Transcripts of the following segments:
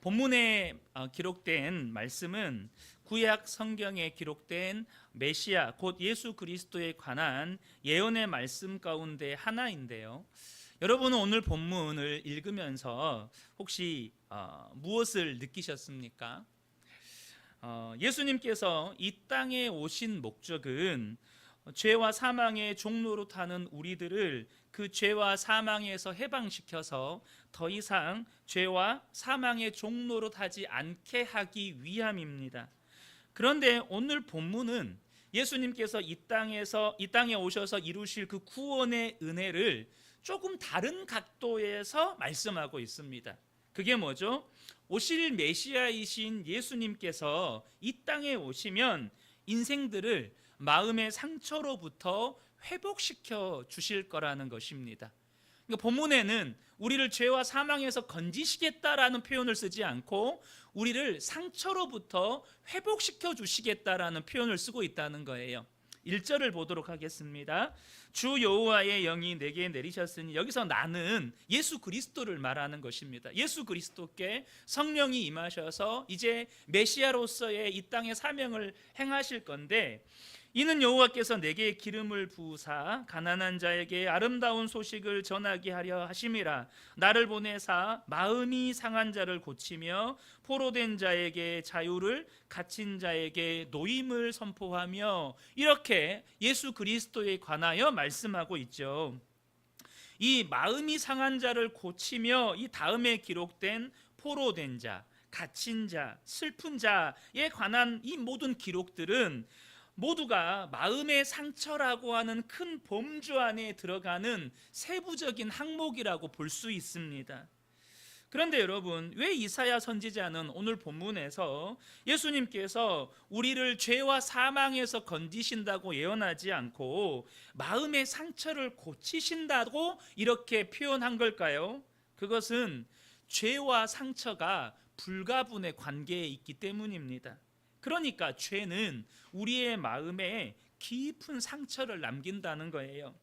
본문에 기록된 말씀은 구약 성경에 기록된 메시아 곧 예수 그리스도에 관한 예언의 말씀 가운데 하나인데요. 여러분은 오늘 본문을 읽으면서 혹시 무엇을 느끼셨습니까? 예수님께서 이 땅에 오신 목적은 죄와 사망의 종로로 타는 우리들을 그 죄와 사망에서 해방시켜서 더 이상 죄와 사망의 종로로 타지 않게 하기 위함입니다. 그런데 오늘 본문은 예수님께서 이 땅에 오셔서 이루실 그 구원의 은혜를 조금 다른 각도에서 말씀하고 있습니다. 그게 뭐죠? 오실 메시아이신 예수님께서 이 땅에 오시면 인생들을 마음의 상처로부터 회복시켜 주실 거라는 것입니다. 그러니까 본문에는 우리를 죄와 사망에서 건지시겠다라는 표현을 쓰지 않고 우리를 상처로부터 회복시켜 주시겠다라는 표현을 쓰고 있다는 거예요. 1절을 보도록 하겠습니다. 주 여호와의 영이 내게 내리셨으니, 여기서 나는 예수 그리스도를 말하는 것입니다. 예수 그리스도께 성령이 임하셔서 이제 메시아로서의 이 땅의 사명을 행하실 건데, 이는 여호와께서 내게 기름을 부으사 가난한 자에게 아름다운 소식을 전하게 하려 하심이라. 나를 보내사 마음이 상한 자를 고치며 포로된 자에게 자유를, 갇힌 자에게 노임을 선포하며, 이렇게 예수 그리스도에 관하여 말씀하고 있죠. 이 마음이 상한 자를 고치며, 이 다음에 기록된 포로된 자, 갇힌 자, 슬픈 자에 관한 이 모든 기록들은 모두가 마음의 상처라고 하는 큰 범주 안에 들어가는 세부적인 항목이라고 볼 수 있습니다. 그런데 여러분, 왜 이사야 선지자는 오늘 본문에서 예수님께서 우리를 죄와 사망에서 건지신다고 예언하지 않고 마음의 상처를 고치신다고 이렇게 표현한 걸까요? 그것은 죄와 상처가 불가분의 관계에 있기 때문입니다. 그러니까 죄는 우리의 마음에 깊은 상처를 남긴다는 거예요.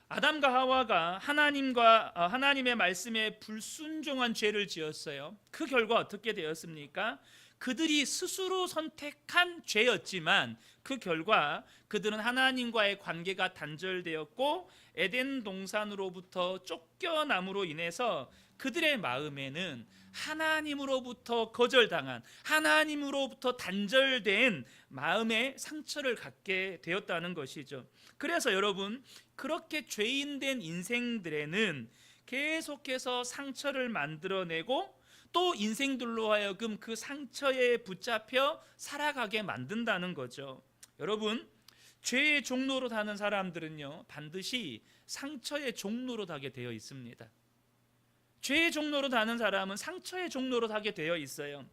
아담과 하와가 하나님의 말씀에 불순종한 죄를 지었어요. 그 결과 어떻게 되었습니까? 그들이 스스로 선택한 죄였지만 그 결과 그들은 하나님과의 관계가 단절되었고 에덴 동산으로부터 쫓겨남으로 인해서 그들의 마음에는 하나님으로부터 거절당한, 하나님으로부터 단절된 마음의 상처를 갖게 되었다는 것이죠. 그래서 여러분, 그렇게 죄인된 인생들에는 계속해서 상처를 만들어내고 또 인생들로 하여금 그 상처에 붙잡혀 살아가게 만든다는 거죠. 여러분, 죄의 종로로 타는 사람들은요, 반드시 상처의 종로로 타게 되어 있습니다. 죄의 종로로 타는 사람은 상처의 종로로 타게 되어 있어요.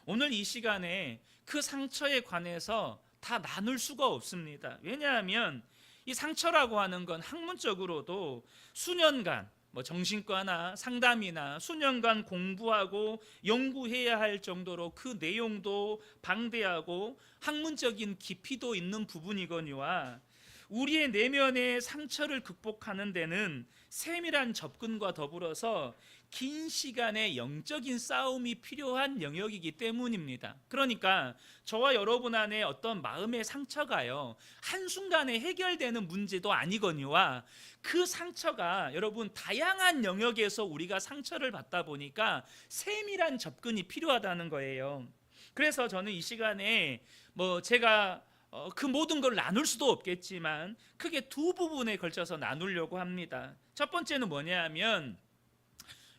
오늘 이 시간에 그 상처에 관해서 다 나눌 수가 없습니다. 왜냐하면 이 상처라고 하는 건 학문적으로도 수년간 정신과나 상담이나 수년간 공부하고 연구해야 할 정도로 그 내용도 방대하고 학문적인 깊이도 있는 부분이거니와, 우리의 내면의 상처를 극복하는 데는 세밀한 접근과 더불어서 긴 시간의 영적인 싸움이 필요한 영역이기 때문입니다. 그러니까 저와 여러분 안에 어떤 마음의 상처가요, 한순간에 해결되는 문제도 아니거니와, 그 상처가 여러분 다양한 영역에서 우리가 상처를 받다 보니까 세밀한 접근이 필요하다는 거예요. 그래서 저는 이 시간에 제가 그 모든 걸 나눌 수도 없겠지만 크게 두 부분에 걸쳐서 나누려고 합니다. 첫 번째는 뭐냐 하면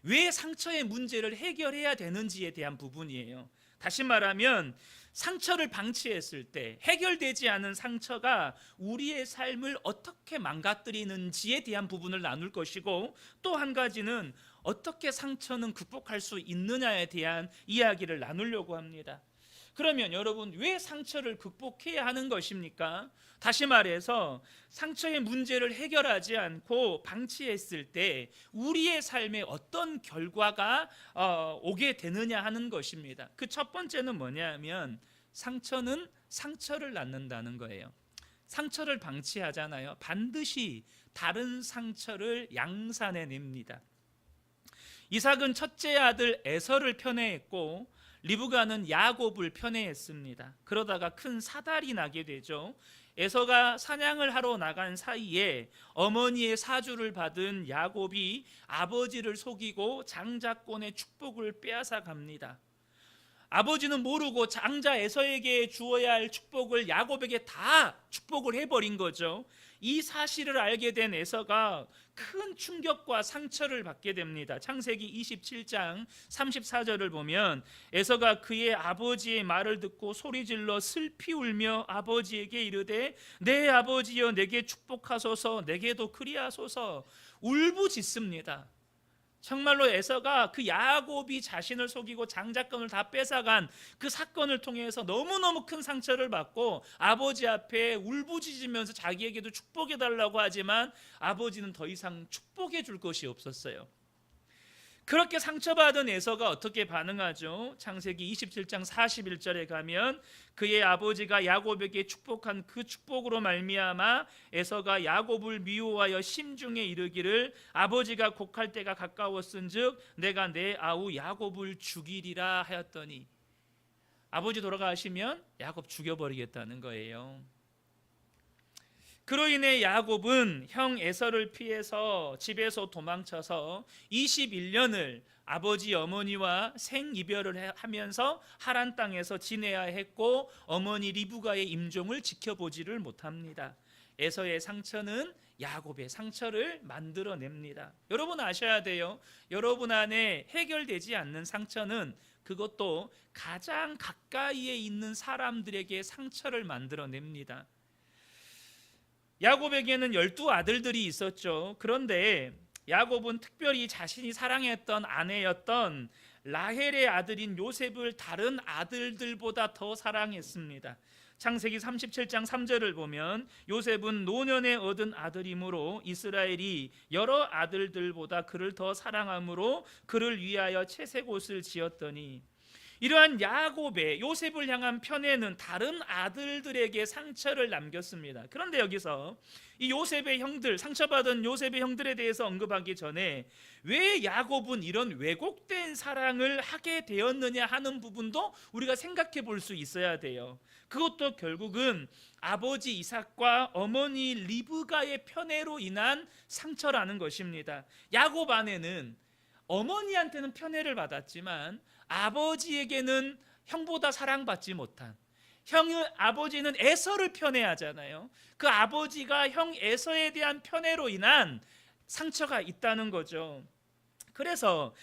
왜 상처의 문제를 해결해야 되는지에 대한 부분이에요. 다시 말하면 상처를 방치했을 때 해결되지 않은 상처가 우리의 삶을 어떻게 망가뜨리는지에 대한 부분을 나눌 것이고, 또 한 가지는 어떻게 상처는 극복할 수 있느냐에 대한 이야기를 나누려고 합니다. 그러면 여러분, 왜 상처를 극복해야 하는 것입니까? 다시 말해서 상처의 문제를 해결하지 않고 방치했을 때 우리의 삶에 어떤 결과가 오게 되느냐 하는 것입니다. 그 첫 번째는 뭐냐면 상처는 상처를 낳는다는 거예요. 상처를 방치하잖아요. 반드시 다른 상처를 양산해냅니다. 이삭은 첫째 아들 에서를 편애했고 리브가는 야곱을 편애했습니다. 그러다가 큰 사달이 나게 되죠. 에서가 사냥을 하러 나간 사이에 어머니의 사주를 받은 야곱이 아버지를 속이고 장자권의 축복을 빼앗아 갑니다. 아버지는 모르고 장자 에서에게 주어야 할 축복을 야곱에게 다 축복을 해버린 거죠. 이 사실을 알게 된 에서가 큰 충격과 상처를 받게 됩니다. 창세기 27장 34절을 보면 에서가 그의 아버지의 말을 듣고 소리질러 슬피 울며 아버지에게 이르되 내 아버지여 내게 축복하소서 내게도 그리하소서 울부짖습니다. 정말로 에서가 그 야곱이 자신을 속이고 장자권을 다 뺏어간 그 사건을 통해서 너무너무 큰 상처를 받고 아버지 앞에 울부짖으면서 자기에게도 축복해달라고 하지만 아버지는 더 이상 축복해 줄 것이 없었어요. 그렇게 상처받은 에서가 어떻게 반응하죠? 창세기 27장 41절에 가면 그의 아버지가 야곱에게 축복한 그 축복으로 말미암아 에서가 야곱을 미워하여 심중에 이르기를 아버지가 곡할 때가 가까웠은즉 내가 내 아우 야곱을 죽이리라 하였더니 아버지 돌아가시면 야곱 죽여버리겠다는 거예요. 그로 인해 야곱은 형 에서를 피해서 집에서 도망쳐서 21년을 아버지 어머니와 생이별을 하면서 하란 땅에서 지내야 했고 어머니 리브가의 임종을 지켜보지를 못합니다. 에서의 상처는 야곱의 상처를 만들어냅니다. 여러분 아셔야 돼요. 여러분 안에 해결되지 않는 상처는 그것도 가장 가까이에 있는 사람들에게 상처를 만들어냅니다. 야곱에게는 12아들들이 있었죠. 그런데 야곱은 특별히 자신이 사랑했던 아내였던 라헬의 아들인 요셉을 다른 아들들보다 더 사랑했습니다. 창세기 37장 3절을 보면 요셉은 노년에 얻은 아들이므로 이스라엘이 여러 아들들보다 그를 더 사랑하므로 그를 위하여 채색 옷을 지었더니 이러한 야곱의 요셉을 향한 편애는 다른 아들들에게 상처를 남겼습니다. 그런데 여기서 이 요셉의 형들, 상처받은 요셉의 형들에 대해서 언급하기 전에 왜 야곱은 이런 왜곡된 사랑을 하게 되었느냐 하는 부분도 우리가 생각해 볼 수 있어야 돼요. 그것도 결국은 아버지 이삭과 어머니 리브가의 편애로 인한 상처라는 것입니다. 야곱 안에는 어머니한테는 편애를 받았지만 아버지에게는 형보다 사랑받지 못한 아버지는 에서를 편애하잖아요. 그 아버지가 형 에서에 대한 편애로 인한 상처가 있다는 거죠. 그래서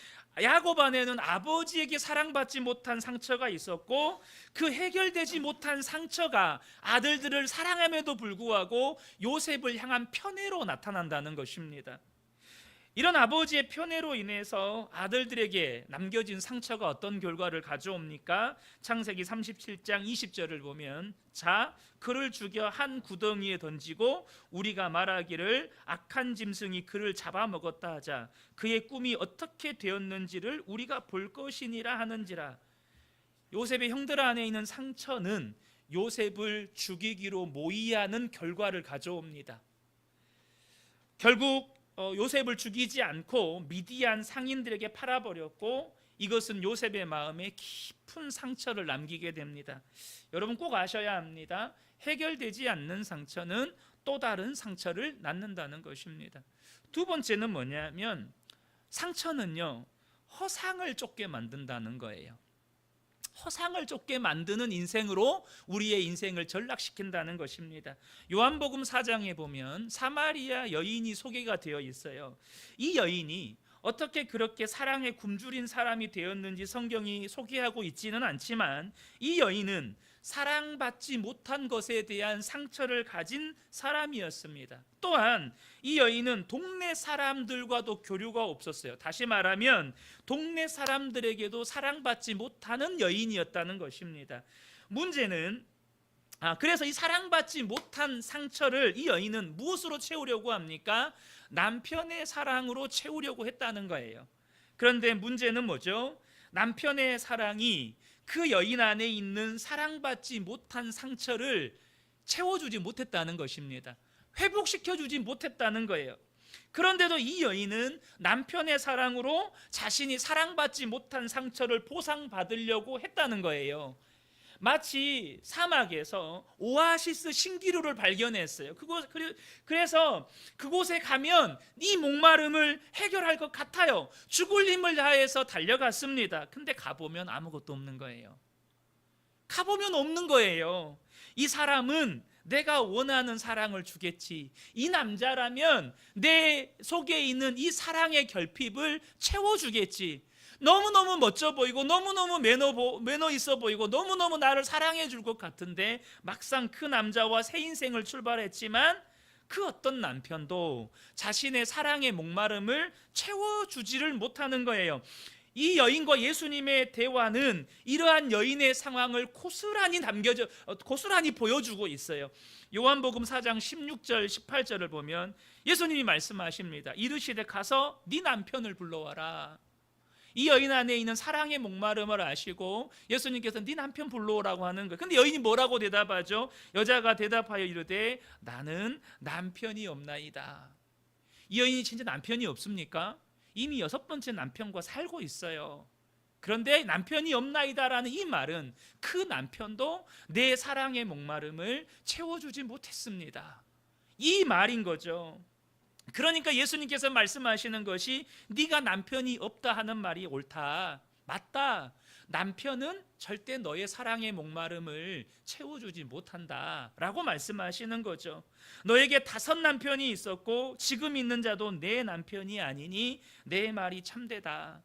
야곱 안에는 아버지에게 사랑받지 못한 상처가 있었고 그 해결되지 못한 상처가 아들들을 사랑함에도 불구하고 요셉을 향한 편애로 나타난다는 것입니다. 이런 아버지의 편애로 인해서 아들들에게 남겨진 상처가 어떤 결과를 가져옵니까? 창세기 37장 20절을 보면 자 그를 죽여 한 구덩이에 던지고 우리가 말하기를 악한 짐승이 그를 잡아먹었다 하자 그의 꿈이 어떻게 되었는지를 우리가 볼 것이니라 하는지라. 요셉의 형들 안에 있는 상처는 요셉을 죽이기로 모의하는 결과를 가져옵니다. 결국 요셉을 죽이지 않고 미디안 상인들에게 팔아버렸고 이것은 요셉의 마음에 깊은 상처를 남기게 됩니다. 여러분 꼭 아셔야 합니다. 해결되지 않는 상처는 또 다른 상처를 낳는다는 것입니다. 두 번째는 뭐냐면 상처는요 허상을 쫓게 만든다는 거예요. 허상을 쫓게 만드는 인생으로 우리의 인생을 전락시킨다는 것입니다. 요한복음 4장에 보면 사마리아 여인이 소개가 되어 있어요. 이 여인이 어떻게 그렇게 사랑에 굶주린 사람이 되었는지 성경이 소개하고 있지는 않지만 이 여인은 사랑받지 못한 것에 대한 상처를 가진 사람이었습니다. 또한 이 여인은 동네 사람들과도 교류가 없었어요. 다시 말하면 동네 사람들에게도 사랑받지 못하는 여인이었다는 것입니다. 문제는 그래서 이 사랑받지 못한 상처를 이 여인은 무엇으로 채우려고 합니까? 남편의 사랑으로 채우려고 했다는 거예요. 그런데 문제는 뭐죠? 남편의 사랑이 그 여인 안에 있는 사랑받지 못한 상처를 채워주지 못했다는 것입니다. 회복시켜주지 못했다는 거예요. 그런데도 이 여인은 남편의 사랑으로 자신이 사랑받지 못한 상처를 보상받으려고 했다는 거예요. 마치 사막에서 오아시스 신기루를 발견했어요. 그래서 그곳에 가면 이 목마름을 해결할 것 같아요. 죽을 힘을 다해서 달려갔습니다. 근데 가보면 아무것도 없는 거예요. 가보면 없는 거예요. 이 사람은 내가 원하는 사랑을 주겠지. 이 남자라면 내 속에 있는 이 사랑의 결핍을 채워주겠지. 너무너무 멋져 보이고 너무너무 매너 있어 보이고 너무너무 나를 사랑해 줄 것 같은데 막상 그 남자와 새 인생을 출발했지만 그 어떤 남편도 자신의 사랑의 목마름을 채워주지를 못하는 거예요. 이 여인과 예수님의 대화는 이러한 여인의 상황을 고스란히 보여주고 있어요. 요한복음 4장 16절 18절을 보면 예수님이 말씀하십니다. 이르시되 가서 네 남편을 불러와라. 이 여인 안에 있는 사랑의 목마름을 아시고 예수님께서 네 남편 불러오라고 하는 거예요. 근데 여인이 뭐라고 대답하죠? 여자가 대답하여 이르되 나는 남편이 없나이다. 이 여인이 진짜 남편이 없습니까? 이미 6번째 남편과 살고 있어요. 그런데 남편이 없나이다라는 이 말은 그 남편도 내 사랑의 목마름을 채워주지 못했습니다. 이 말인 거죠. 그러니까 예수님께서 말씀하시는 것이 네가 남편이 없다 하는 말이 옳다. 맞다. 남편은 절대 너의 사랑의 목마름을 채워주지 못한다 라고 말씀하시는 거죠. 너에게 5 남편이 있었고 지금 있는 자도 내 남편이 아니니 내 말이 참되다.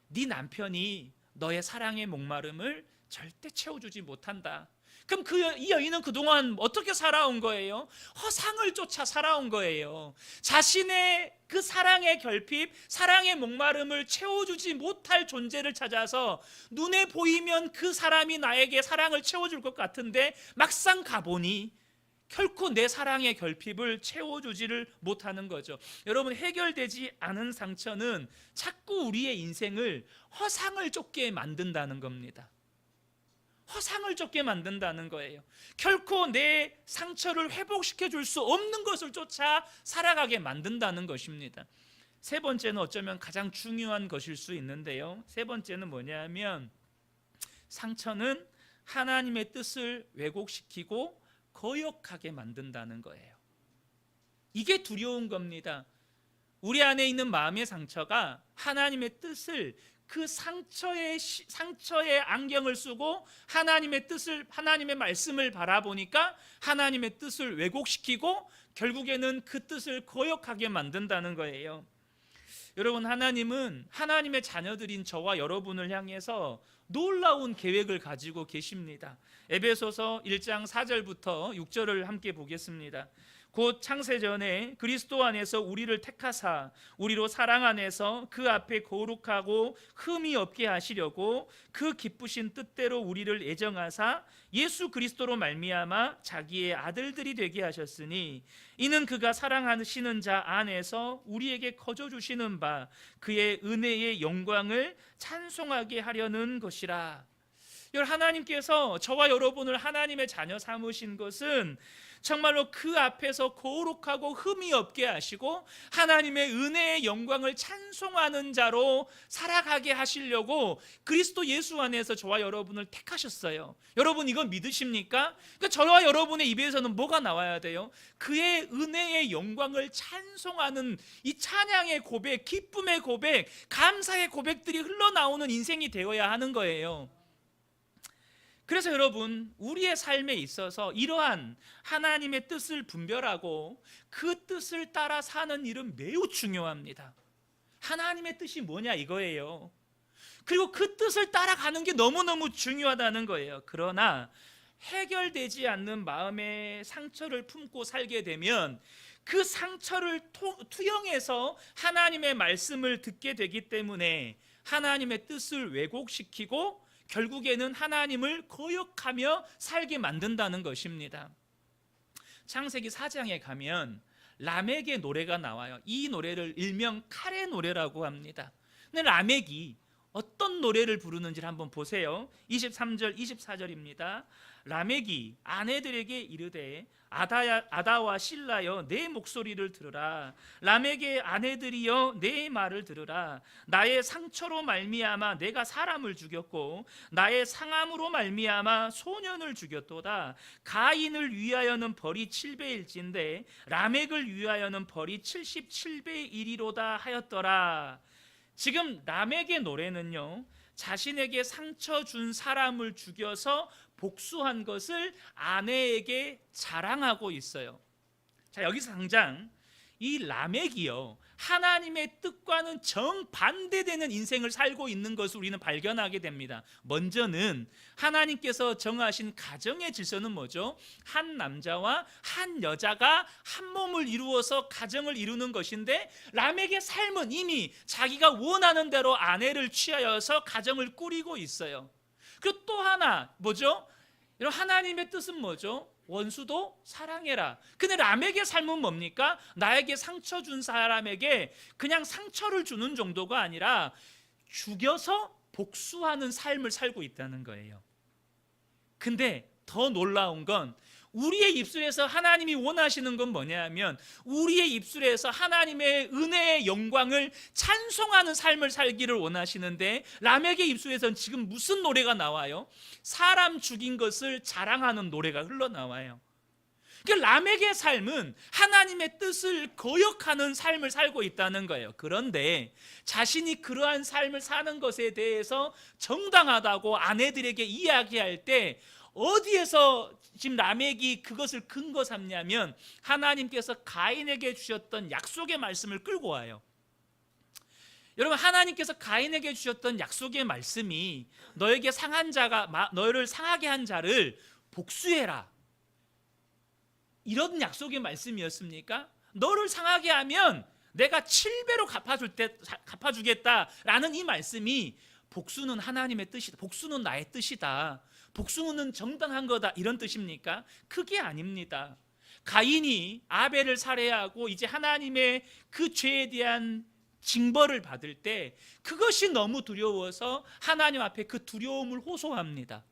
네 남편이 너의 사랑의 목마름을 절대 채워주지 못한다. 그럼 이 여인은 그동안 어떻게 살아온 거예요? 허상을 쫓아 살아온 거예요. 자신의 그 사랑의 결핍, 사랑의 목마름을 채워주지 못할 존재를 찾아서 눈에 보이면 그 사람이 나에게 사랑을 채워줄 것 같은데 막상 가보니 결코 내 사랑의 결핍을 채워주지를 못하는 거죠. 여러분, 해결되지 않은 상처는 자꾸 우리의 인생을 허상을 쫓게 만든다는 겁니다. 허상을 쫓게 만든다는 거예요. 결코 내 상처를 회복시켜 줄 수 없는 것을 쫓아 살아가게 만든다는 것입니다. 3번째는 어쩌면 가장 중요한 것일 수 있는데요. 3번째는 뭐냐면 상처는 하나님의 뜻을 왜곡시키고 거역하게 만든다는 거예요. 이게 두려운 겁니다. 우리 안에 있는 마음의 상처가 하나님의 뜻을 그 상처의 안경을 쓰고 하나님의 뜻을, 하나님의 말씀을 바라보니까 하나님의 뜻을 왜곡시키고 결국에는 그 뜻을 거역하게 만든다는 거예요. 여러분, 하나님은 하나님의 자녀들인 저와 여러분을 향해서 놀라운 계획을 가지고 계십니다. 에베소서 1장 4절부터 6절을 함께 보겠습니다. 곧 창세전에 그리스도 안에서 우리를 택하사 우리로 사랑 안에서 그 앞에 거룩하고 흠이 없게 하시려고 그 기쁘신 뜻대로 우리를 애정하사 예수 그리스도로 말미암아 자기의 아들들이 되게 하셨으니 이는 그가 사랑하시는 자 안에서 우리에게 거저 주시는 바 그의 은혜의 영광을 찬송하게 하려는 것이라. 하나님께서 저와 여러분을 하나님의 자녀 삼으신 것은 정말로 그 앞에서 거룩하고 흠이 없게 하시고 하나님의 은혜의 영광을 찬송하는 자로 살아가게 하시려고 그리스도 예수 안에서 저와 여러분을 택하셨어요. 여러분, 이건 믿으십니까? 그러니까 저와 여러분의 입에서는 뭐가 나와야 돼요? 그의 은혜의 영광을 찬송하는 이 찬양의 고백, 기쁨의 고백, 감사의 고백들이 흘러나오는 인생이 되어야 하는 거예요. 그래서 여러분, 우리의 삶에 있어서 이러한 하나님의 뜻을 분별하고 그 뜻을 따라 사는 일은 매우 중요합니다. 하나님의 뜻이 뭐냐 이거예요. 그리고 그 뜻을 따라가는 게 너무너무 중요하다는 거예요. 그러나 해결되지 않는 마음의 상처를 품고 살게 되면 그 상처를 투영해서 하나님의 말씀을 듣게 되기 때문에 하나님의 뜻을 왜곡시키고 결국에는 하나님을 거역하며 살게 만든다는 것입니다. 창세기 4장에 가면 라멕의 노래가 나와요. 이 노래를 일명 칼의 노래라고 합니다. 근데 라멕이 어떤 노래를 부르는지를 한번 보세요. 23절 24절입니다. 라멕이 아내들에게 이르되 아다와 실라여 내 목소리를 들으라. 라멕의 아내들이여 내 말을 들으라. 나의 상처로 말미암아 내가 사람을 죽였고 나의 상함으로 말미암아 소년을 죽였도다. 가인을 위하여는 벌이 7배일진데 라멕을 위하여는 벌이 77배의 1이로다 하였더라. 지금 라멕의 노래는요, 자신에게 상처 준 사람을 죽여서 복수한 것을 아내에게 자랑하고 있어요. 자, 여기서 당장 이 라멕이요, 하나님의 뜻과는 정반대되는 인생을 살고 있는 것을 우리는 발견하게 됩니다. 먼저는 하나님께서 정하신 가정의 질서는 뭐죠? 한 남자와 한 여자가 한 몸을 이루어서 가정을 이루는 것인데, 라멕의 삶은 이미 자기가 원하는 대로 아내를 취하여서 가정을 꾸리고 있어요. 그리고 또 하나 뭐죠? 이런 하나님의 뜻은 뭐죠? 원수도 사랑해라. 근데 라멕의 삶은 뭡니까? 나에게 상처 준 사람에게 그냥 상처를 주는 정도가 아니라 죽여서 복수하는 삶을 살고 있다는 거예요. 근데 더 놀라운 건, 우리의 입술에서 하나님이 원하시는 건 뭐냐면, 우리의 입술에서 하나님의 은혜의 영광을 찬송하는 삶을 살기를 원하시는데, 라멕의 입술에서는 지금 무슨 노래가 나와요? 사람 죽인 것을 자랑하는 노래가 흘러나와요. 그러니까 라멕의 삶은 하나님의 뜻을 거역하는 삶을 살고 있다는 거예요. 그런데 자신이 그러한 삶을 사는 것에 대해서 정당하다고 아내들에게 이야기할 때, 어디에서 지금 라멕이 그것을 근거 삼냐면, 하나님께서 가인에게 주셨던 약속의 말씀을 끌고 와요. 여러분, 하나님께서 가인에게 주셨던 약속의 말씀이 너에게 상한 자가 너를 상하게 한 자를 복수해라, 이런 약속의 말씀이었습니까? 너를 상하게 하면 내가 7배로 갚아주겠다라는 이 말씀이 복수는 하나님의 뜻이다, 복수는 나의 뜻이다, 복수는 정당한 거다, 이런 뜻입니까? 그게 아닙니다. 가인이 아벨을 살해하고 이제 하나님의 그 죄에 대한 징벌을 받을 때 그것이 너무 두려워서 하나님 앞에 그 두려움을 호소합니다.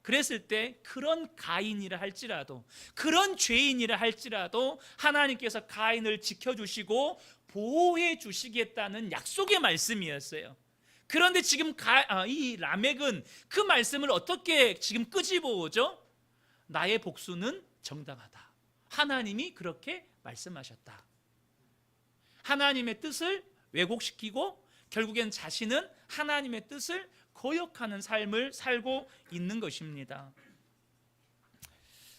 그랬을 때 그런 가인이라 할지라도, 그런 죄인이라 할지라도 하나님께서 가인을 지켜주시고 보호해 주시겠다는 약속의 말씀이었어요. 그런데 지금 이 라멕은 그 말씀을 어떻게 지금 끄집어오죠? 나의 복수는 정당하다, 하나님이 그렇게 말씀하셨다. 하나님의 뜻을 왜곡시키고 결국엔 자신은 하나님의 뜻을 거역하는 삶을 살고 있는 것입니다.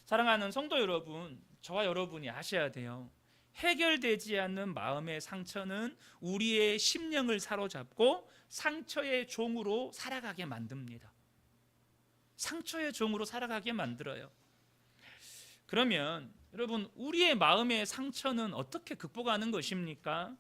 사랑하는 성도 여러분, 저와 여러분이 아셔야 돼요. 해결되지 않는 마음의 상처는 우리의 심령을 사로잡고 상처의 종으로 살아가게 만듭니다. 상처의 종으로 살아가게 만들어요. 그러면 여러분, 우리의 마음의 상처는 어떻게 극복하는 것입니까?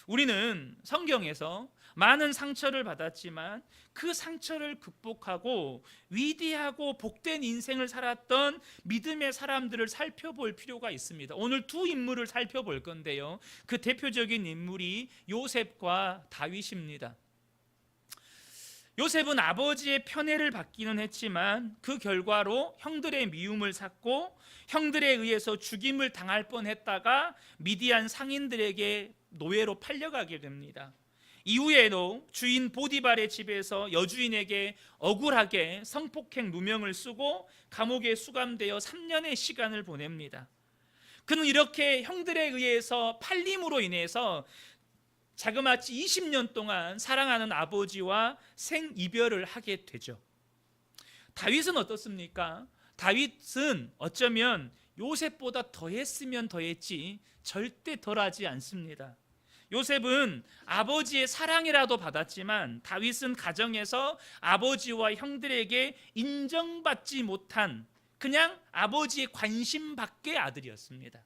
우리는 성경에서 많은 상처를 받았지만 그 상처를 극복하고 위대하고 복된 인생을 살았던 믿음의 사람들을 살펴볼 필요가 있습니다. 오늘 두 인물을 살펴볼 건데요, 그 대표적인 인물이 요셉과 다윗입니다. 요셉은 아버지의 편애를 받기는 했지만 그 결과로 형들의 미움을 샀고 형들에 의해서 죽임을 당할 뻔했다가 미디안 상인들에게 노예로 팔려가게 됩니다. 이후에도 주인 보디발의 집에서 여주인에게 억울하게 성폭행 누명을 쓰고 감옥에 수감되어 3년의 시간을 보냅니다. 그는 이렇게 형들에 의해서 팔림으로 인해서 자그마치 20년 동안 사랑하는 아버지와 생이별을 하게 되죠. 다윗은 어떻습니까? 다윗은 어쩌면 요셉보다 더했으면 더했지 절대 덜하지 않습니다. 요셉은 아버지의 사랑이라도 받았지만 다윗은 가정에서 아버지와 형들에게 인정받지 못한 그냥 아버지의 관심밖의 아들이었습니다.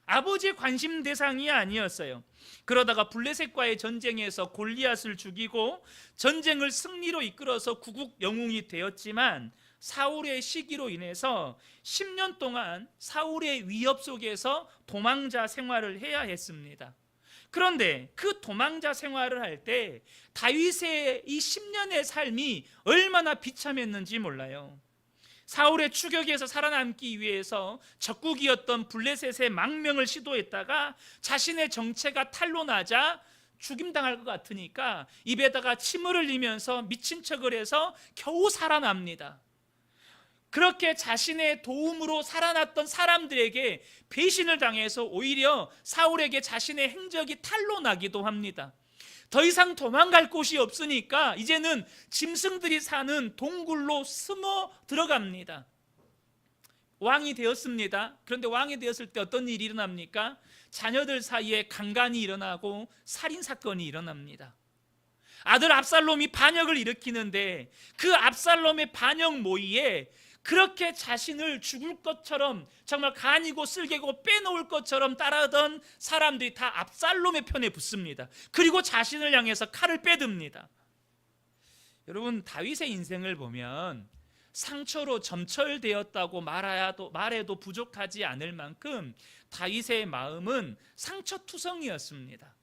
아버지의 관심 대상이 아니었어요. 그러다가 블레셋과의 전쟁에서 골리앗을 죽이고 전쟁을 승리로 이끌어서 구국 영웅이 되었지만 사울의 시기로 인해서 10년 동안 사울의 위협 속에서 도망자 생활을 해야 했습니다. 그런데 그 도망자 생활을 할 때 다윗의 이 10년의 삶이 얼마나 비참했는지 몰라요. 사울의 추격에서 살아남기 위해서 적국이었던 블레셋의 망명을 시도했다가 자신의 정체가 탄로나자 죽임당할 것 같으니까 입에다가 침을 흘리면서 미친 척을 해서 겨우 살아납니다. 그렇게 자신의 도움으로 살아났던 사람들에게 배신을 당해서 오히려 사울에게 자신의 행적이 탄로나기도 합니다. 더 이상 도망갈 곳이 없으니까 이제는 짐승들이 사는 동굴로 숨어 들어갑니다. 왕이 되었습니다. 그런데 왕이 되었을 때 어떤 일이 일어납니까? 자녀들 사이에 강간이 일어나고 살인사건이 일어납니다. 아들 압살롬이 반역을 일으키는데 그 압살롬의 반역 모의에 그렇게 자신을 죽을 것처럼 정말 간이고 쓸개고 빼놓을 것처럼 따라하던 사람들이 다 압살롬의 편에 붙습니다. 그리고 자신을 향해서 칼을 빼듭니다. 여러분, 다윗의 인생을 보면 상처로 점철되었다고 말해도 부족하지 않을 만큼 다윗의 마음은 상처투성이었습니다.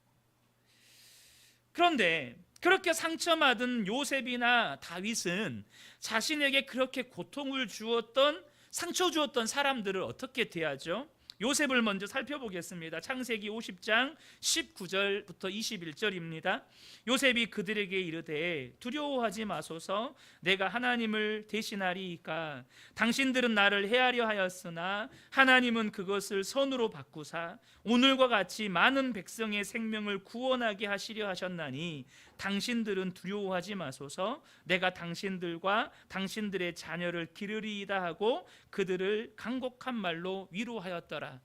그런데 그렇게 상처받은 요셉이나 다윗은 자신에게 그렇게 고통을 주었던, 상처 주었던 사람들을 어떻게 대하죠? 요셉을 먼저 살펴보겠습니다. 창세기 50장 19절부터 21절입니다. 요셉이 그들에게 이르되 두려워하지 마소서, 내가 하나님을 대신하리이까. 당신들은 나를 해하려 하였으나 하나님은 그것을 선으로 바꾸사 오늘과 같이 많은 백성의 생명을 구원하게 하시려 하셨나니 당신들은 두려워하지 마소서, 내가 당신들과 당신들의 자녀를 기르리이다 하고 그들을 간곡한 말로 위로하였더라.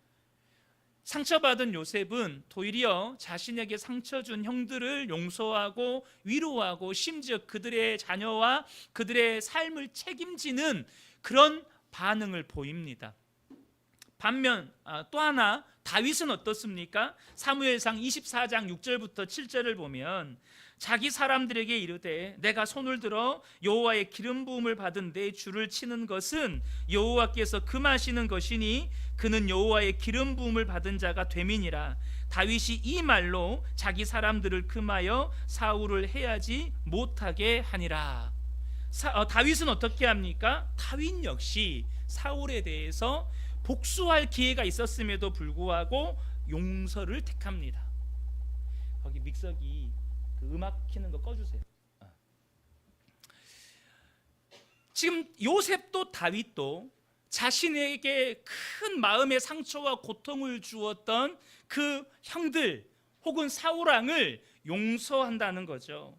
상처받은 요셉은 도리어 자신에게 상처 준 형들을 용서하고 위로하고 심지어 그들의 자녀와 그들의 삶을 책임지는 그런 반응을 보입니다. 반면 또 하나 다윗은 어떻습니까? 사무엘상 24장 6절부터 7절을 보면 자기 사람들에게 이르되 내가 손을 들어 여호와의 기름 부음을 받은 내 주를 치는 것은 여호와께서 금하시는 것이니 그는 여호와의 기름 부음을 받은 자가 됨이니라. 다윗이 이 말로 자기 사람들을 금하여 사울을 해하지 못하게 하니라. 다윗은 어떻게 합니까? 다윗 역시 사울에 대해서 복수할 기회가 있었음에도 불구하고 용서를 택합니다. 거기 믹서기 그 음악 키는 거 꺼주세요. 지금 요셉도 다윗도 자신에게 큰 마음의 상처와 고통을 주었던 그 형들 혹은 사울왕을 용서한다는 거죠.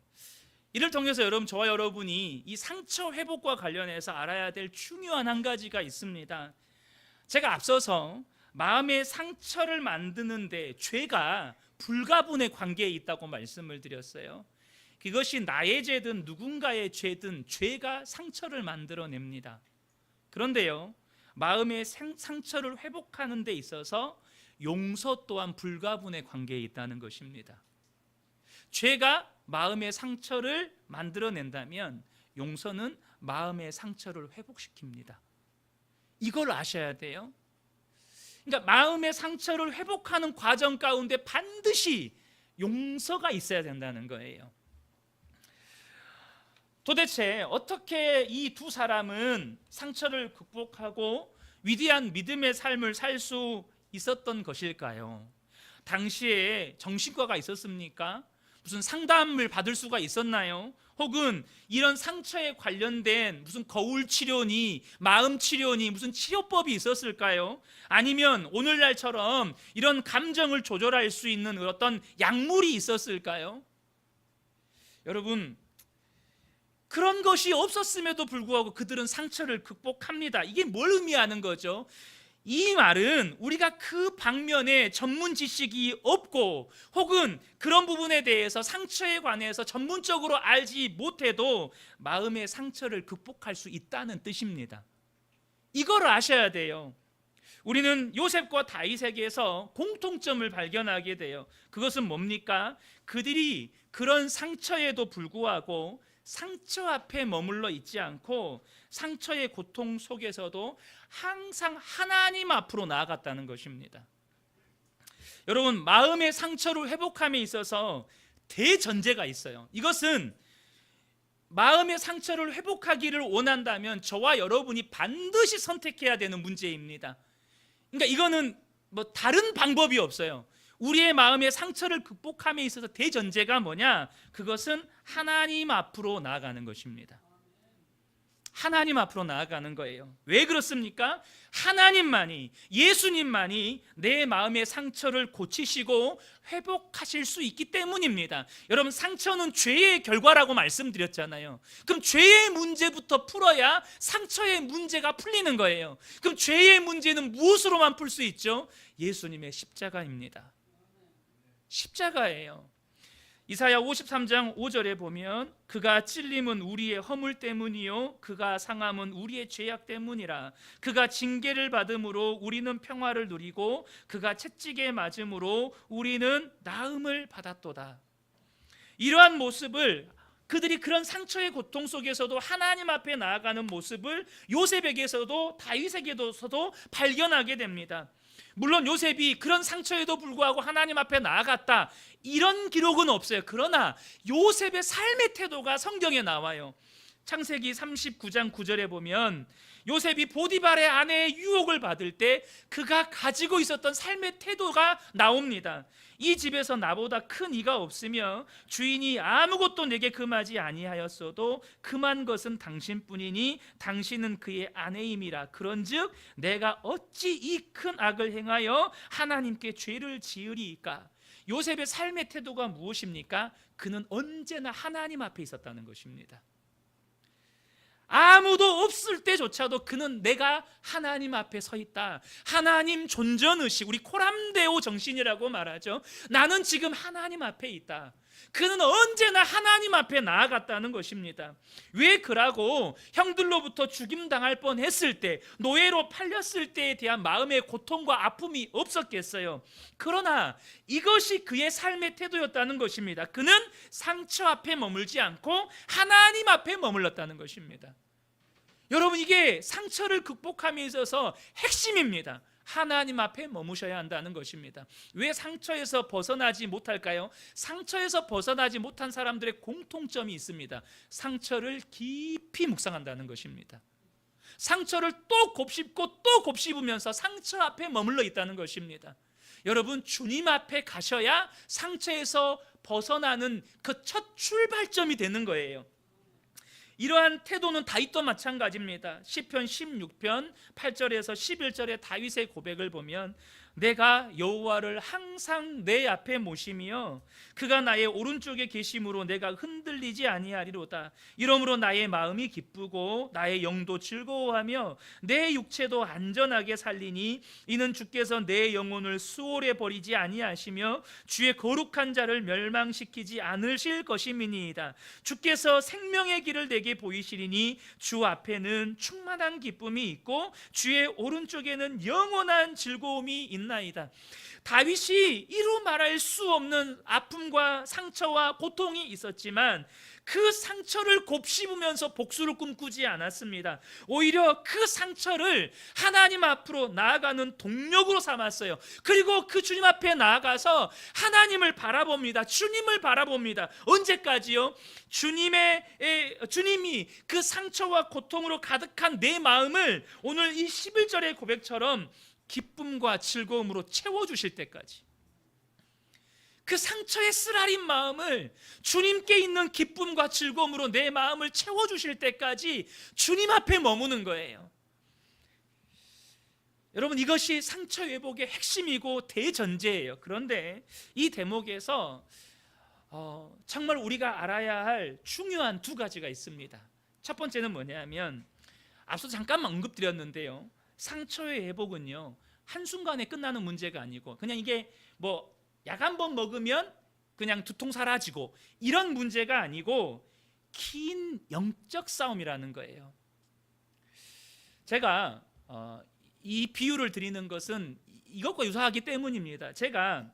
이를 통해서 여러분, 저와 여러분이 이 상처 회복과 관련해서 알아야 될 중요한 한 가지가 있습니다. 제가 앞서서 마음의 상처를 만드는데 죄가 불가분의 관계에 있다고 말씀을 드렸어요. 그것이 나의 죄든 누군가의 죄든 죄가 상처를 만들어냅니다. 그런데요, 마음의 상처를 회복하는 데 있어서 용서 또한 불가분의 관계에 있다는 것입니다. 죄가 마음의 상처를 만들어낸다면 용서는 마음의 상처를 회복시킵니다. 이걸 아셔야 돼요. 그러니까 마음의 상처를 회복하는 과정 가운데 반드시 용서가 있어야 된다는 거예요. 도대체 어떻게 이 두 사람은 상처를 극복하고 위대한 믿음의 삶을 살 수 있었던 것일까요? 당시에 정신과가 있었습니까? 무슨 상담을 받을 수가 있었나요? 혹은 이런 상처에 관련된 무슨 거울 치료니 마음 치료니 무슨 치료법이 있었을까요? 아니면 오늘날처럼 이런 감정을 조절할 수 있는 어떤 약물이 있었을까요? 여러분, 그런 것이 없었음에도 불구하고 그들은 상처를 극복합니다. 이게 뭘 의미하는 거죠? 이 말은 우리가 그 방면에 전문 지식이 없고 혹은 그런 부분에 대해서 상처에 관해서 전문적으로 알지 못해도 마음의 상처를 극복할 수 있다는 뜻입니다. 이걸 아셔야 돼요. 우리는 요셉과 다윗에게서 공통점을 발견하게 돼요. 그것은 뭡니까? 그들이 그런 상처에도 불구하고 상처 앞에 머물러 있지 않고 상처의 고통 속에서도 항상 하나님 앞으로 나아갔다는 것입니다. 여러분, 마음의 상처를 회복함에 있어서 대전제가 있어요. 이것은 마음의 상처를 회복하기를 원한다면 저와 여러분이 반드시 선택해야 되는 문제입니다. 그러니까 이거는 뭐 다른 방법이 없어요. 우리의 마음의 상처를 극복함에 있어서 대전제가 뭐냐? 그것은 하나님 앞으로 나아가는 것입니다. 하나님 앞으로 나아가는 거예요. 왜 그렇습니까? 하나님만이, 예수님만이 내 마음의 상처를 고치시고 회복하실 수 있기 때문입니다. 여러분, 상처는 죄의 결과라고 말씀드렸잖아요. 그럼 죄의 문제부터 풀어야 상처의 문제가 풀리는 거예요. 그럼 죄의 문제는 무엇으로만 풀 수 있죠? 예수님의 십자가입니다. 십자가예요. 이사야 53장 5절에 보면 그가 찔림은 우리의 허물 때문이요 그가 상함은 우리의 죄악 때문이라. 그가 징계를 받음으로 우리는 평화를 누리고 그가 채찍에 맞음으로 우리는 나음을 받았도다. 이러한 모습을, 그들이 그런 상처의 고통 속에서도 하나님 앞에 나아가는 모습을 요셉에게서도 다윗에게서도 발견하게 됩니다. 물론 요셉이 그런 상처에도 불구하고 하나님 앞에 나아갔다, 이런 기록은 없어요. 그러나 요셉의 삶의 태도가 성경에 나와요. 창세기 39장 9절에 보면 요셉이 보디발의 아내의 유혹을 받을 때 그가 가지고 있었던 삶의 태도가 나옵니다. 이 집에서 나보다 큰 이가 없으며 주인이 아무것도 내게 금하지 아니하였어도 금한 것은 당신뿐이니 당신은 그의 아내임이라. 그런즉 내가 어찌 이 큰 악을 행하여 하나님께 죄를 지으리이까. 요셉의 삶의 태도가 무엇입니까? 그는 언제나 하나님 앞에 있었다는 것입니다. 아무도 없을 때조차도 그는 내가 하나님 앞에 서 있다. 하나님 존전의식, 우리 코람데오 정신이라고 말하죠. 나는 지금 하나님 앞에 있다. 그는 언제나 하나님 앞에 나아갔다는 것입니다. 왜 그러고 형들로부터 죽임당할 뻔했을 때, 노예로 팔렸을 때에 대한 마음의 고통과 아픔이 없었겠어요. 그러나 이것이 그의 삶의 태도였다는 것입니다. 그는 상처 앞에 머물지 않고 하나님 앞에 머물렀다는 것입니다. 여러분, 이게 상처를 극복함에 있어서 핵심입니다. 하나님 앞에 머무셔야 한다는 것입니다. 왜 상처에서 벗어나지 못할까요? 상처에서 벗어나지 못한 사람들의 공통점이 있습니다. 상처를 깊이 묵상한다는 것입니다. 상처를 또 곱씹고 또 곱씹으면서 상처 앞에 머물러 있다는 것입니다. 여러분, 주님 앞에 가셔야 상처에서 벗어나는 그 첫 출발점이 되는 거예요. 이러한 태도는 다윗도 마찬가지입니다. 시편 16편 8절에서 11절의 다윗의 고백을 보면 내가 여호와를 항상 내 앞에 모시며 그가 나의 오른쪽에 계심으로 내가 흔들리지 아니하리로다. 이러므로 나의 마음이 기쁘고 나의 영도 즐거워하며 내 육체도 안전하게 살리니 이는 주께서 내 영혼을 수월에 버리지 아니하시며 주의 거룩한 자를 멸망시키지 않으실 것임이니이다. 주께서 생명의 길을 내게 보이시리니 주 앞에는 충만한 기쁨이 있고 주의 오른쪽에는 영원한 즐거움이 있나이다. 다윗이 이루 말할 수 없는 아픔과 상처와 고통이 있었지만 그 상처를 곱씹으면서 복수를 꿈꾸지 않았습니다. 오히려 그 상처를 하나님 앞으로 나아가는 동력으로 삼았어요. 그리고 그 주님 앞에 나아가서 하나님을 바라봅니다. 주님을 바라봅니다. 언제까지요? 주님이 그 상처와 고통으로 가득한 내 마음을 오늘 이 11절의 고백처럼 기쁨과 즐거움으로 채워주실 때까지, 그 상처의 쓰라린 마음을 주님께 있는 기쁨과 즐거움으로 내 마음을 채워주실 때까지 주님 앞에 머무는 거예요. 여러분, 이것이 상처 회복의 핵심이고 대전제예요. 그런데 이 대목에서 정말 우리가 알아야 할 중요한 두 가지가 있습니다. 첫 번째는 뭐냐면 앞서 잠깐만 언급드렸는데요, 상처의 회복은요 한순간에 끝나는 문제가 아니고 그냥 이게 뭐 약 한 번 먹으면 그냥 두통 사라지고 이런 문제가 아니고 긴 영적 싸움이라는 거예요. 제가 이 비유를 드리는 것은 이것과 유사하기 때문입니다. 제가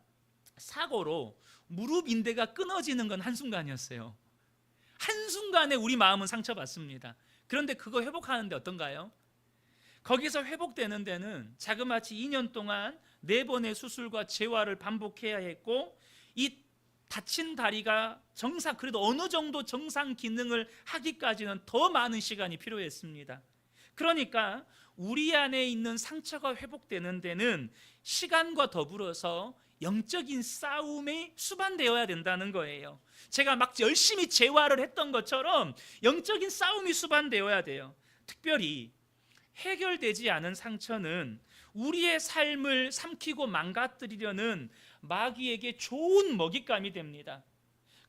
사고로 무릎 인대가 끊어지는 건 한순간이었어요. 한순간에 우리 마음은 상처받습니다. 그런데 그거 회복하는데 어떤가요? 거기서 회복되는 데는 자그마치 2년 동안 4번의 수술과 재활을 반복해야 했고 이 다친 다리가 그래도 어느 정도 정상 기능을 하기까지는 더 많은 시간이 필요했습니다. 그러니까 우리 안에 있는 상처가 회복되는 데는 시간과 더불어서 영적인 싸움이 수반되어야 된다는 거예요. 제가 막 열심히 재활을 했던 것처럼 영적인 싸움이 수반되어야 돼요. 특별히 해결되지 않은 상처는 우리의 삶을 삼키고 망가뜨리려는 마귀에게 좋은 먹잇감이 됩니다.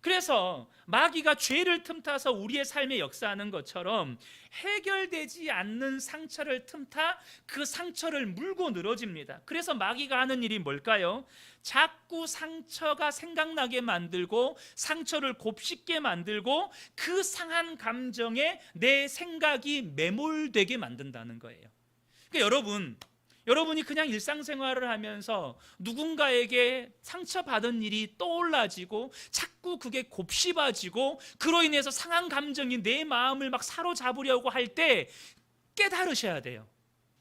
그래서 마귀가 죄를 틈타서 우리의 삶에 역사하는 것처럼 해결되지 않는 상처를 틈타 그 상처를 물고 늘어집니다. 그래서 마귀가 하는 일이 뭘까요? 자꾸 상처가 생각나게 만들고 상처를 곱씹게 만들고 그 상한 감정에 내 생각이 매몰되게 만든다는 거예요. 그러니까 여러분이 그냥 일상생활을 하면서 누군가에게 상처받은 일이 떠올라지고 자꾸 그게 곱씹어지고 그로 인해서 상한 감정이 내 마음을 막 사로잡으려고 할 때 깨달으셔야 돼요.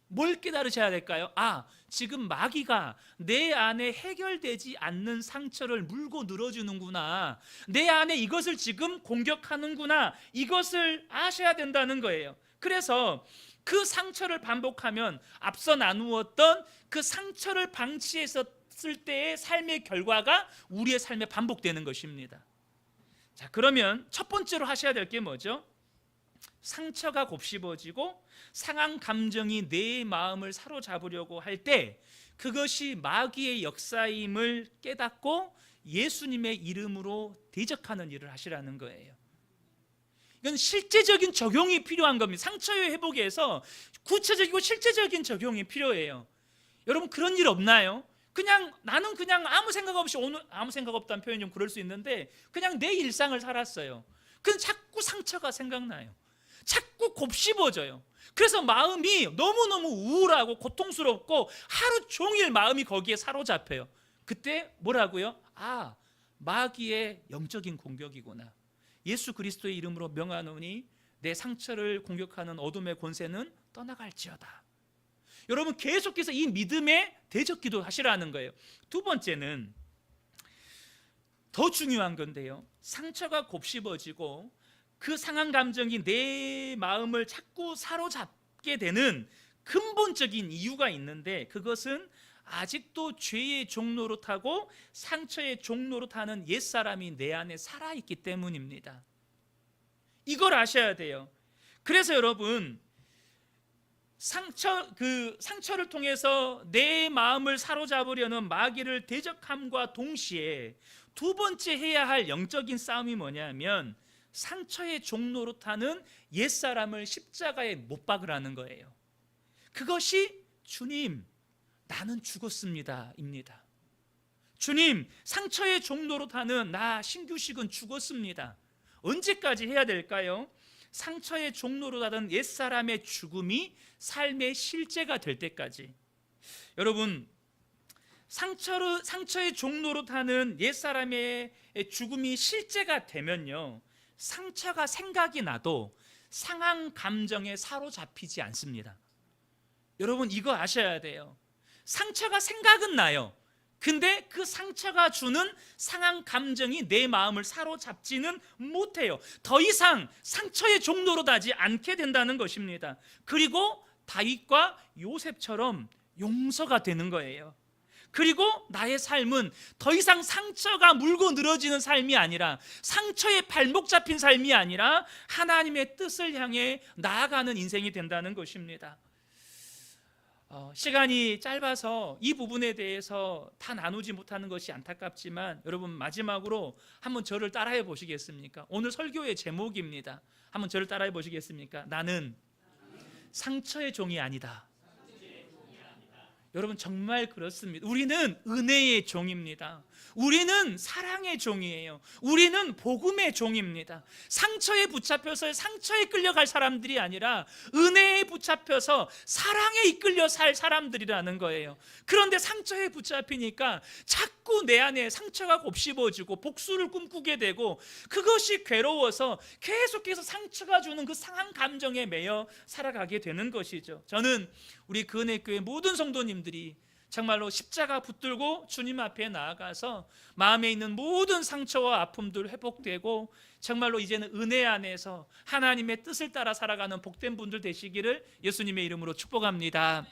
뭘 깨달으셔야 될까요? 지금 마귀가 내 안에 해결되지 않는 상처를 물고 늘어주는구나. 내 안에 이것을 지금 공격하는구나. 이것을 아셔야 된다는 거예요. 그래서 그 상처를 반복하면 앞서 나누었던 그 상처를 방치했을 때의 삶의 결과가 우리의 삶에 반복되는 것입니다. 자, 그러면 첫 번째로 하셔야 될 게 뭐죠? 상처가 곱씹어지고 상한 감정이 내 마음을 사로잡으려고 할 때 그것이 마귀의 역사임을 깨닫고 예수님의 이름으로 대적하는 일을 하시라는 거예요. 이건 실제적인 적용이 필요한 겁니다. 상처의 회복에서 구체적이고 실제적인 적용이 필요해요. 여러분 그런 일 없나요? 나는 그냥 아무 생각 없이, 오늘 아무 생각 없다는 표현이 좀 그럴 수 있는데 그냥 내 일상을 살았어요. 근데 자꾸 상처가 생각나요. 자꾸 곱씹어져요. 그래서 마음이 너무너무 우울하고 고통스럽고 하루 종일 마음이 거기에 사로잡혀요. 그때 뭐라고요? 마귀의 영적인 공격이구나. 예수 그리스도의 이름으로 명하노니 내 상처를 공격하는 어둠의 권세는 떠나갈지어다. 여러분 계속해서 이 믿음의 대적기도 하시라는 거예요. 두 번째는 더 중요한 건데요, 상처가 곱씹어지고 그 상한 감정이 내 마음을 자꾸 사로잡게 되는 근본적인 이유가 있는데 그것은 아직도 죄의 종노릇하고 상처의 상처하는 옛사람이 내 안에 살아있기 때문입니다. 이걸 아셔야 돼요. 그래서 여러분 상처를 통해서 내 마음을 사로잡으려는 마귀를 대적함과 동시에 두 번째 해야 할 영적인 싸움이 뭐냐면 상처의 종노릇하는 옛사람을 십자가에 못 박으라는 거예요. 그것이 주님 나는 죽었습니다 입니다. 주님 상처의 종노릇하는 나 신규식은 죽었습니다. 언제까지 해야 될까요? 상처의 종노릇하던 옛사람의 죽음이 삶의 실제가 될 때까지. 여러분 상처의 종노릇하는 옛사람의 죽음이 실제가 되면요, 상처가 생각이 나도 상한 감정에 사로잡히지 않습니다. 여러분 이거 아셔야 돼요. 상처가 생각은 나요. 근데 그 상처가 주는 상한 감정이 내 마음을 사로잡지는 못해요. 더 이상 상처의 종로로 가지 않게 된다는 것입니다. 그리고 다윗과 요셉처럼 용서가 되는 거예요. 그리고 나의 삶은 더 이상 상처가 물고 늘어지는 삶이 아니라, 상처에 발목 잡힌 삶이 아니라 하나님의 뜻을 향해 나아가는 인생이 된다는 것입니다. 시간이 짧아서 이 부분에 대해서 다 나누지 못하는 것이 안타깝지만, 여러분 마지막으로 한번 저를 따라해 보시겠습니까? 오늘 설교의 제목입니다. 한번 저를 따라해 보시겠습니까? 나는 상처의 종이 아니다. 여러분 정말 그렇습니다. 우리는 은혜의 종입니다. 우리는 사랑의 종이에요. 우리는 복음의 종입니다. 상처에 붙잡혀서 상처에 끌려갈 사람들이 아니라 은혜에 붙잡혀서 사랑에 이끌려 살 사람들이라는 거예요. 그런데 상처에 붙잡히니까 자꾸 내 안에 상처가 곱씹어지고 복수를 꿈꾸게 되고, 그것이 괴로워서 계속해서 상처가 주는 그 상한 감정에 매여 살아가게 되는 것이죠. 저는 우리 그은혜교회 모든 성도님들이 정말로 십자가 붙들고 주님 앞에 나아가서 마음에 있는 모든 상처와 아픔들 회복되고 정말로 이제는 은혜 안에서 하나님의 뜻을 따라 살아가는 복된 분들 되시기를 예수님의 이름으로 축복합니다.